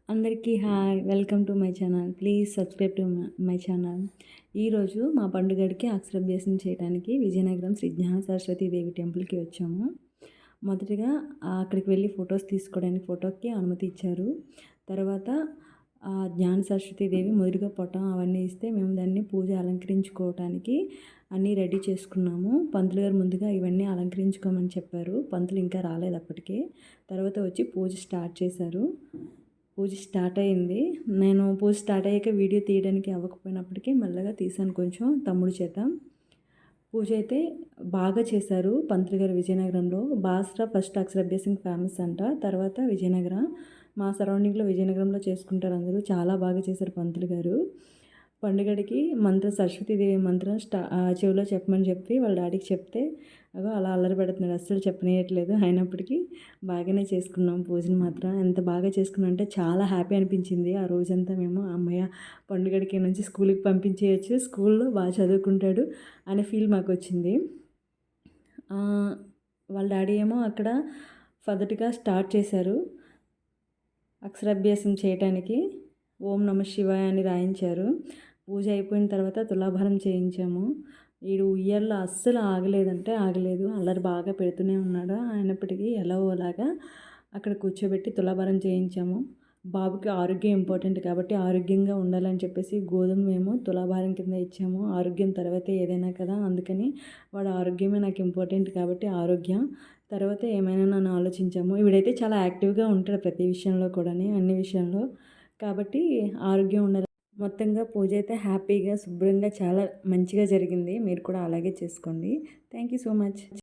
అందరికీ hi, welcome to my channel. Please subscribe to my channel. ఈరోజు మా పండుగడికి అక్షరాభ్యాసం చేయడానికి విజయనగరం శ్రీ జ్ఞాన సరస్వతి దేవి టెంపుల్కి వచ్చాము. మొదటిగా అక్కడికి వెళ్ళి ఫొటోస్ తీసుకోవడానికి ఫోటోకి అనుమతి ఇచ్చారు. తర్వాత జ్ఞాన సరస్వతి దేవి మొదటిగా పటం అవన్నీ ఇస్తే మేము దాన్ని పూజ అలంకరించుకోవటానికి అన్నీ రెడీ చేసుకున్నాము. పంతులు గారు ముందుగా ఇవన్నీ అలంకరించుకోమని చెప్పారు. పంతులు ఇంకా రాలేదు అప్పటికే. తర్వాత వచ్చి పూజ స్టార్ట్ చేశారు. పూజ స్టార్ట్ అయింది. నేను పూజ స్టార్ట్ అయ్యాక వీడియో తీయడానికి అవ్వకపోయినప్పటికీ మెల్లగా తీసాను కొంచెం తమ్ముడు చేత. పూజ అయితే బాగా చేశారు పంతులు గారు విజయనగరంలో. బాస్రా ఫస్ట్ అక్షరాభ్యాసం ఫేమస్ అంట. తర్వాత విజయనగరం, మా సరౌండింగ్లో విజయనగరంలో చేసుకుంటారు అందరూ. చాలా బాగా చేశారు పంతులు గారు. పండుగడికి మంత్రం సరస్వతీదేవి మంత్రం చెవిలో చెప్పమని చెప్పి వాళ్ళ డాడీకి చెప్తే అగో అలా అల్లరి పెడుతున్నాడు, అస్సలు చెప్పనీయట్లేదు. అయినప్పటికీ బాగానే చేసుకున్నాం పూజను మాత్రం. ఎంత బాగా చేసుకున్నాం అంటే చాలా హ్యాపీ అనిపించింది ఆ రోజంతా. మేము అమ్మయ్య పండుగడికి నుంచి స్కూల్కి పంపించేయచ్చు, స్కూల్లో బాగా చదువుకుంటాడు అనే ఫీల్ మాకు వచ్చింది. వాళ్ళ డాడీ ఏమో అక్కడ మొదటిగా స్టార్ట్ చేశారు అక్షరాభ్యాసం చేయటానికి. ఓం నమ శివాయ అని రాయించారు. పూజ అయిపోయిన తర్వాత తులాభారం చేయించాము. వీడు ఉయ్యాల్లో అస్సలు ఆగలేదు. అల్లరి బాగా పెడుతూనే ఉన్నాడు. అయినప్పటికీ ఎలాగోలాగా అక్కడ కూర్చోబెట్టి తులాభారం చేయించాము. బాబుకి ఆరోగ్యం ఇంపార్టెంట్ కాబట్టి ఆరోగ్యంగా ఉండాలని చెప్పేసి గోధుమ మేము తులాభారం కింద ఇచ్చాము. ఆరోగ్యం తర్వాతే ఏదైనా కదా, అందుకని వాడు ఆరోగ్యమే నాకు ఇంపార్టెంట్ కాబట్టి ఆరోగ్యం తర్వాత ఏమైనా నన్ను ఆలోచించాము. వీడైతే చాలా యాక్టివ్గా ఉంటాడు ప్రతి విషయంలో కూడా, అన్ని విషయంలో. కాబట్టి ఆరోగ్యం ఉండాలి. మొత్తంగా పూజ అయితే హ్యాపీగా శుభ్రంగా చాలా మంచిగా జరిగింది. మీరు కూడా అలాగే చేసుకోండి. Thank you so much.